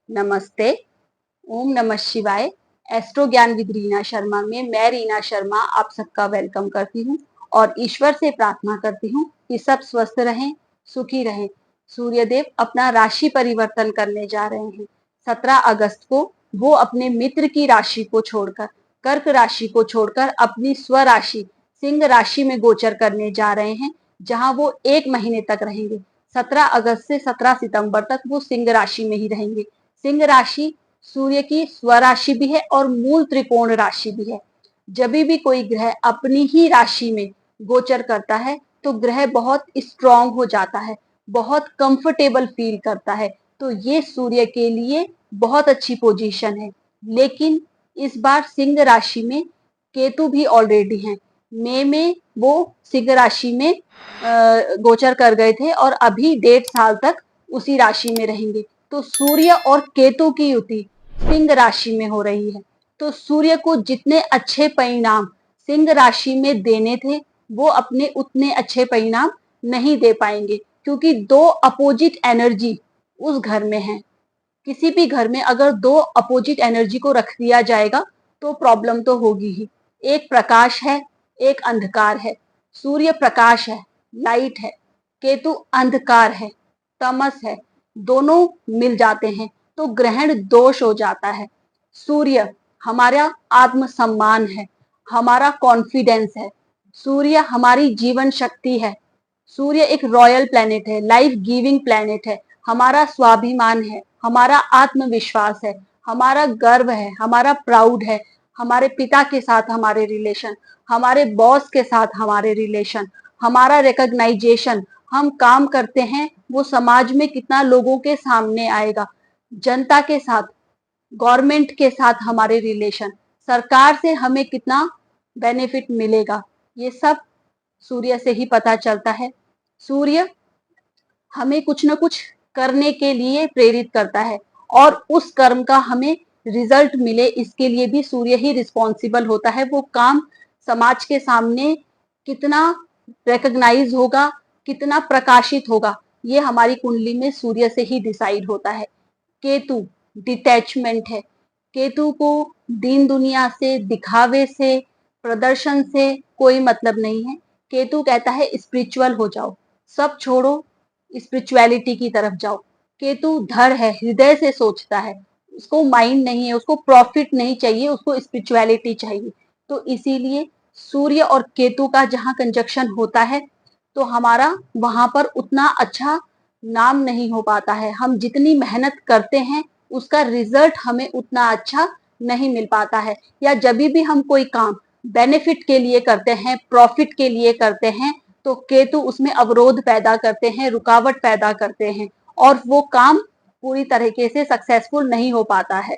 नमस्ते। ओम नमः शिवाय। एस्ट्रो ज्ञान विद रीना शर्मा में मैं रीना शर्मा आप सबका वेलकम करती हूँ और ईश्वर से प्रार्थना करती हूँ कि सब स्वस्थ रहें, सुखी रहें। सूर्यदेव अपना राशि परिवर्तन करने जा रहे हैं। 17 अगस्त को वो अपने मित्र की राशि को छोड़कर, कर्क राशि को छोड़कर अपनी स्वराशि सिंह राशि में गोचर करने जा रहे हैं, जहां वो 1 महीने तक रहेंगे। 17 अगस्त से 17 सितंबर तक वो सिंह राशि में ही रहेंगे। सिंह राशि सूर्य की स्वराशि भी है और मूल त्रिकोण राशि भी है। जब भी कोई ग्रह अपनी ही राशि में गोचर करता है तो ग्रह बहुत स्ट्रांग हो जाता है, बहुत कंफर्टेबल फील करता है। तो ये सूर्य के लिए बहुत अच्छी पोजीशन है। लेकिन इस बार सिंह राशि में केतु भी ऑलरेडी हैं। मई में वो सिंह राशि में गोचर कर गए थे और अभी 1.5 साल तक उसी राशि में रहेंगे। तो सूर्य और केतु की युति सिंह राशि में हो रही है। तो सूर्य को जितने अच्छे परिणाम सिंह राशि में देने थे वो अपने उतने अच्छे परिणाम नहीं दे पाएंगे, क्योंकि दो अपोजिट एनर्जी उस घर में है। किसी भी घर में अगर दो अपोजिट एनर्जी को रख दिया जाएगा तो प्रॉब्लम तो होगी ही। एक प्रकाश है, एक अंधकार है। सूर्य प्रकाश है, लाइट है। केतु अंधकार है, तमस है। दोनों मिल जाते हैं तो ग्रहण दोष हो जाता है। सूर्य हमारा आत्मसम्मान है, हमारा कॉन्फिडेंस है। सूर्य हमारी जीवन शक्ति है। सूर्य एक रॉयल प्लेनेट है, लाइफ गिविंग प्लेनेट है। हमारा स्वाभिमान है, हमारा आत्मविश्वास है, हमारा गर्व है, हमारा प्राउड है। हमारे पिता के साथ हमारे रिलेशन, हमारे बॉस के साथ हमारे रिलेशन, हमारा रिकॉग्नाइजेशन, हम काम करते हैं वो समाज में कितना लोगों के सामने आएगा, जनता के साथ, गवर्नमेंट के साथ हमारे रिलेशन, सरकार से हमें कितना बेनिफिट मिलेगा, ये सब सूर्य से ही पता चलता है। सूर्य हमें कुछ न कुछ करने के लिए प्रेरित करता है और उस कर्म का हमें रिजल्ट मिले, इसके लिए भी सूर्य ही रिस्पॉन्सिबल होता है। वो काम समाज के सामने कितना रिकॉग्नाइज होगा, कितना प्रकाशित होगा, ये हमारी कुंडली में सूर्य से ही डिसाइड होता है। केतु डिटैचमेंट है। केतु को दीन दुनिया से, दिखावे से, प्रदर्शन से कोई मतलब नहीं है। केतु कहता है स्पिरिचुअल हो जाओ, सब छोड़ो, स्पिरिचुअलिटी की तरफ जाओ। केतु धड़ है, हृदय से सोचता है, उसको माइंड नहीं है, उसको प्रॉफिट नहीं चाहिए, उसको स्पिरिचुअलिटी चाहिए। तो इसीलिए सूर्य और केतु का जहां कंजक्शन होता है तो हमारा वहां पर उतना अच्छा नाम नहीं हो पाता है। हम जितनी मेहनत करते हैं उसका रिजल्ट हमें उतना अच्छा नहीं मिल पाता है। या जब भी हम कोई काम बेनिफिट के लिए करते हैं, प्रॉफिट के लिए करते हैं, तो केतु उसमें अवरोध पैदा करते हैं, रुकावट पैदा करते हैं और वो काम पूरी तरीके से सक्सेसफुल नहीं हो पाता है।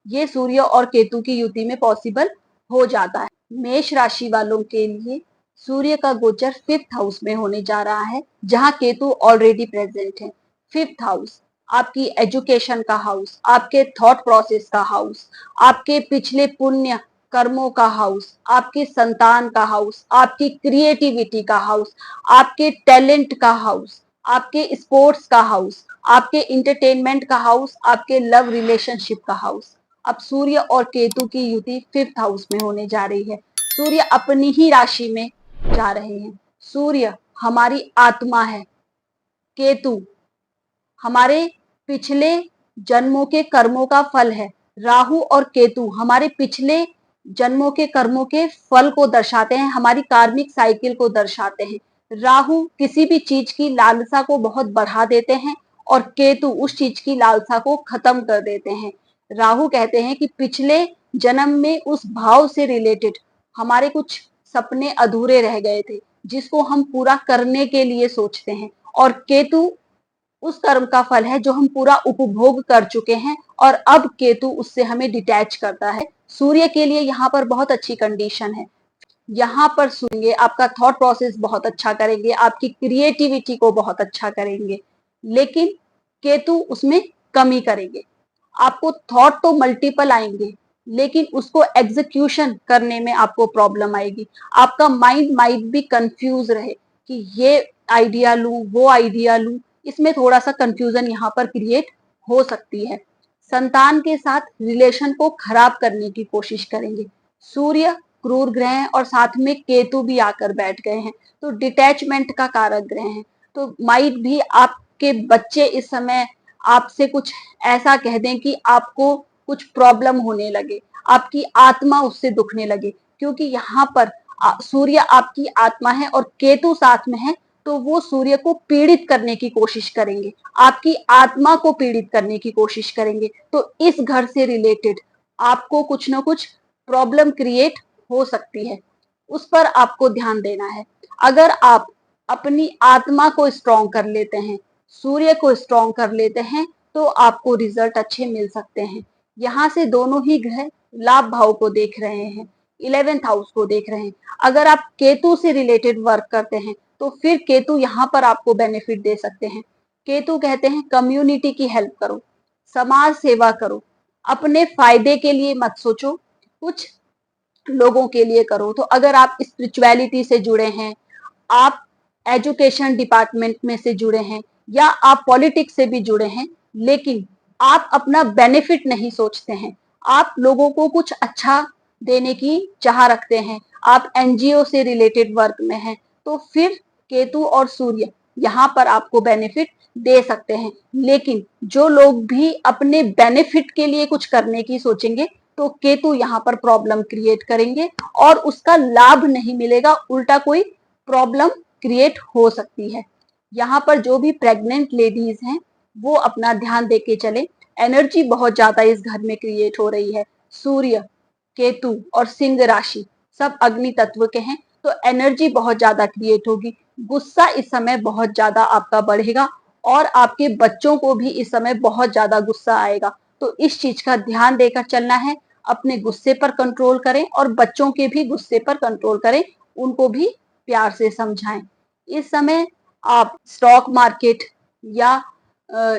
ये सूर्य और केतु की युति में पॉसिबल हो जाता है। मेष राशि वालों के लिए सूर्य का गोचर 5th हाउस में होने जा रहा है, जहां केतु ऑलरेडी प्रेजेंट है। 5th हाउस आपकी एजुकेशन का हाउस, आपके थॉट प्रोसेस का हाउस, आपके पिछले पुण्य कर्मों का हाउस, आपकी संतान का हाउस, आपकी क्रिएटिविटी का हाउस, आपके टैलेंट का हाउस, आपके स्पोर्ट्स का हाउस, आपके इंटरटेनमेंट का हाउस, आपके लव रिलेशनशिप का हाउस। अब सूर्य और केतु की युति 5th हाउस में होने जा रही है। सूर्य अपनी ही राशि में जा रहे हैं। सूर्य हमारी आत्मा है, केतु हमारे पिछले जन्मों के कर्मों का फल है। राहु और केतु हमारे पिछले जन्मों के कर्मों के फल को दर्शाते हैं, हमारी कार्मिक साइकिल को दर्शाते हैं। राहु किसी भी चीज की लालसा को बहुत बढ़ा देते हैं और केतु उस चीज की लालसा को खत्म कर देते हैं। राहु कहते हैं कि पिछले जन्म में उस भाव से रिलेटेड हमारे कुछ सपने अधूरे रह गए थे, जिसको हम पूरा करने के लिए सोचते हैं। और केतु उस कर्म का फल है जो हम पूरा उपभोग कर चुके हैं और अब केतु उससे हमें डिटैच करता है। सूर्य के लिए यहाँ पर बहुत अच्छी कंडीशन है। यहाँ पर सूर्य आपका थॉट प्रोसेस बहुत अच्छा करेंगे, आपकी क्रिएटिविटी को बहुत अच्छा करेंगे, लेकिन केतु उसमें कमी करेंगे। आपको थॉट तो मल्टीपल आएंगे, लेकिन उसको एग्जीक्यूशन करने में आपको प्रॉब्लम आएगी। आपका माइंड माइट भी कंफ्यूज रहे कि ये आइडिया लूं, वो आइडिया लूं, इसमें थोड़ा सा कंफ्यूजन यहाँ पर क्रिएट हो सकती है। संतान के साथ रिलेशन को खराब करने की कोशिश करेंगे। सूर्य क्रूर ग्रह है और साथ में केतु भी आकर बैठ गए हैं, तो डिटैचमेंट का कारक ग्रह हैं। तो माइट भी आपके बच्चे इस समय आपसे कुछ ऐसा कह दें कि आपको कुछ प्रॉब्लम होने लगे, आपकी आत्मा उससे दुखने लगे, क्योंकि यहाँ पर सूर्य आपकी आत्मा है और केतु साथ में है, तो वो सूर्य को पीड़ित करने की कोशिश करेंगे, आपकी आत्मा को पीड़ित करने की कोशिश करेंगे। तो इस घर से रिलेटेड आपको कुछ ना कुछ प्रॉब्लम क्रिएट हो सकती है, उस पर आपको ध्यान देना है। अगर आप अपनी आत्मा को स्ट्रॉन्ग कर लेते हैं, सूर्य को स्ट्रॉन्ग कर लेते हैं, तो आपको रिजल्ट अच्छे मिल सकते हैं। यहाँ से दोनों ही ग्रह लाभ भाव को देख रहे हैं, 11th हाउस को देख रहे हैं। अगर आप केतु से रिलेटेड वर्क करते हैं तो फिर केतु यहाँ पर आपको बेनिफिट दे सकते हैं। केतु कहते हैं कम्युनिटी की हेल्प करो, समाज सेवा करो, अपने फायदे के लिए मत सोचो, कुछ लोगों के लिए करो। तो अगर आप स्पिरिचुअलिटी से जुड़े हैं, आप एजुकेशन डिपार्टमेंट में से जुड़े हैं या आप पॉलिटिक्स से भी जुड़े हैं, लेकिन आप अपना बेनिफिट नहीं सोचते हैं, आप लोगों को कुछ अच्छा देने की चाह रखते हैं, आप एनजीओ से रिलेटेड वर्क में हैं, तो फिर केतु और सूर्य यहाँ पर आपको बेनिफिट दे सकते हैं। लेकिन जो लोग भी अपने बेनिफिट के लिए कुछ करने की सोचेंगे तो केतु यहाँ पर प्रॉब्लम क्रिएट करेंगे और उसका लाभ नहीं मिलेगा, उल्टा कोई प्रॉब्लम क्रिएट हो सकती है। यहाँ पर जो भी प्रेग्नेंट लेडीज हैं वो अपना ध्यान देके चले, एनर्जी बहुत ज्यादा इस घर में क्रिएट हो रही है। सूर्य, केतु और सिंह राशि सब अग्नि तत्व के हैं, तो एनर्जी बहुत ज्यादा क्रिएट होगी। गुस्सा इस समय बहुत ज्यादा आपका बढ़ेगा और आपके बच्चों को भी इस समय बहुत ज्यादा गुस्सा आएगा। तो इस चीज का ध्यान देकर चलना है, अपने गुस्से पर कंट्रोल करें और बच्चों के भी गुस्से पर कंट्रोल करें, उनको भी प्यार से समझाएं। इस समय आप स्टॉक मार्केट या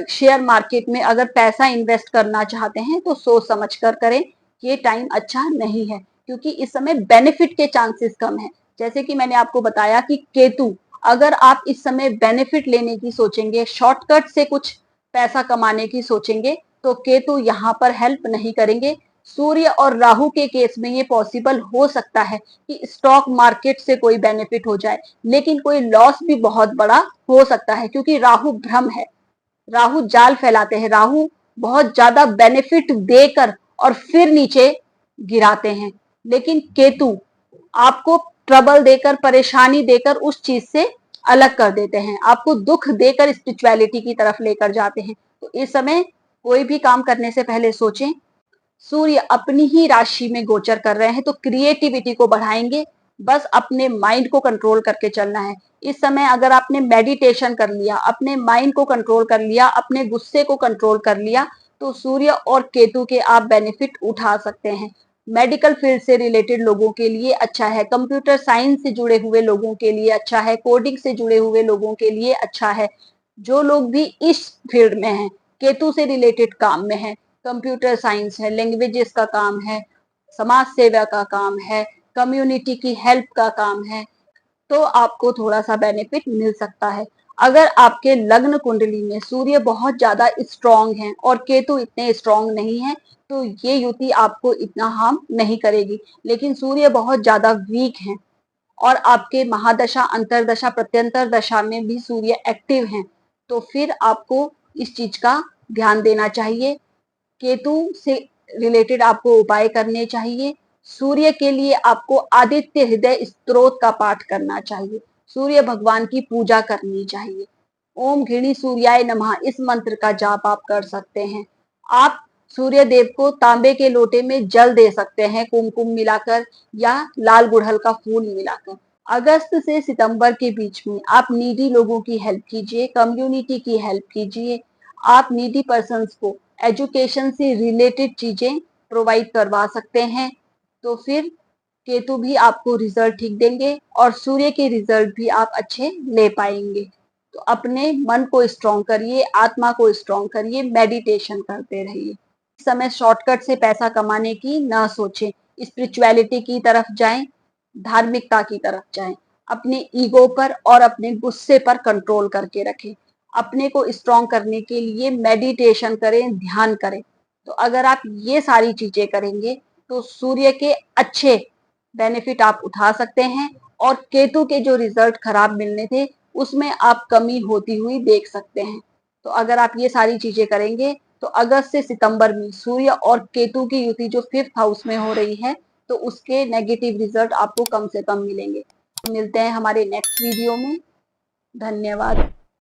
शेयर मार्केट में अगर पैसा इन्वेस्ट करना चाहते हैं तो सोच समझ कर करें, ये टाइम अच्छा नहीं है, क्योंकि इस समय बेनिफिट के चांसेस कम है। जैसे कि मैंने आपको बताया कि केतु, अगर आप इस समय बेनिफिट लेने की सोचेंगे, शॉर्टकट से कुछ पैसा कमाने की सोचेंगे, तो केतु यहाँ पर हेल्प नहीं करेंगे। सूर्य और राहु के केस में ये पॉसिबल हो सकता है कि स्टॉक मार्केट से कोई बेनिफिट हो जाए, लेकिन कोई लॉस भी बहुत बड़ा हो सकता है, क्योंकि राहु भ्रम है, राहु जाल फैलाते हैं, राहु बहुत ज्यादा बेनिफिट देकर और फिर नीचे गिराते हैं। लेकिन केतु आपको ट्रबल देकर, परेशानी देकर उस चीज से अलग कर देते हैं, आपको दुख देकर स्पिरिचुअलिटी की तरफ लेकर जाते हैं। तो इस समय कोई भी काम करने से पहले सोचें। सूर्य अपनी ही राशि में गोचर कर रहे हैं, तो क्रिएटिविटी को बढ़ाएंगे, बस अपने माइंड को कंट्रोल करके चलना है। इस समय अगर आपने मेडिटेशन कर लिया, अपने माइंड को कंट्रोल कर लिया, अपने गुस्से को कंट्रोल कर लिया, तो सूर्य और केतु के आप बेनिफिट उठा सकते हैं। मेडिकल फील्ड से रिलेटेड लोगों के लिए अच्छा है, कंप्यूटर साइंस से जुड़े हुए लोगों के लिए अच्छा है, कोडिंग से जुड़े हुए लोगों के लिए अच्छा है। जो लोग भी इस फील्ड में हैं, केतु से रिलेटेड काम में है, कंप्यूटर साइंस है, लैंग्वेजेस का काम है, समाज सेवा का काम है, कम्युनिटी की हेल्प का काम है, तो आपको थोड़ा सा बेनिफिट मिल सकता है। अगर आपके लग्न कुंडली में सूर्य बहुत ज्यादा स्ट्रांग है और केतु इतने स्ट्रांग नहीं है, तो ये युति आपको इतना हार्म नहीं करेगी। लेकिन सूर्य बहुत ज्यादा वीक है और आपके महादशा, अंतरदशा, प्रत्यंतर दशा में भी सूर्य एक्टिव हैं, तो फिर आपको इस चीज का ध्यान देना चाहिए। केतु से रिलेटेड आपको उपाय करने चाहिए। सूर्य के लिए आपको आदित्य हृदय स्तोत्र का पाठ करना चाहिए, सूर्य भगवान की पूजा करनी चाहिए। ओम घृणी सूर्याय नमः इस मंत्र का जाप आप कर सकते हैं। आप सूर्य देव को तांबे के लोटे में जल दे सकते हैं, कुमकुम मिलाकर या लाल गुड़हल का फूल मिलाकर। अगस्त से सितंबर के बीच में आप नीडी लोगों की हेल्प कीजिए, कम्युनिटी की हेल्प कीजिए। आप नीडी पर्सन्स को एजुकेशन से रिलेटेड चीजें प्रोवाइड करवा सकते हैं, तो फिर केतु भी आपको रिजल्ट ठीक देंगे और सूर्य के रिजल्ट भी आप अच्छे ले पाएंगे। तो अपने मन को स्ट्रॉन्ग करिए, आत्मा को स्ट्रॉन्ग करिए, मेडिटेशन करते रहिए। इस समय शॉर्टकट से पैसा कमाने की ना सोचें, स्पिरिचुअलिटी की तरफ जाएं, धार्मिकता की तरफ जाएं। अपने ईगो पर और अपने गुस्से पर कंट्रोल करके रखें। अपने को स्ट्रॉन्ग करने के लिए मेडिटेशन करें, ध्यान करें। तो अगर आप ये सारी चीजें करेंगे तो सूर्य के अच्छे बेनिफिट आप उठा सकते हैं और केतु के जो रिजल्ट खराब मिलने थे उसमें आप कमी होती हुई देख सकते हैं। तो अगर आप ये सारी चीजें करेंगे तो अगस्त से सितंबर में सूर्य और केतु की युति जो 5th हाउस में हो रही है तो उसके नेगेटिव रिजल्ट आपको कम से कम मिलेंगे। मिलते हैं हमारे नेक्स्ट वीडियो में। धन्यवाद।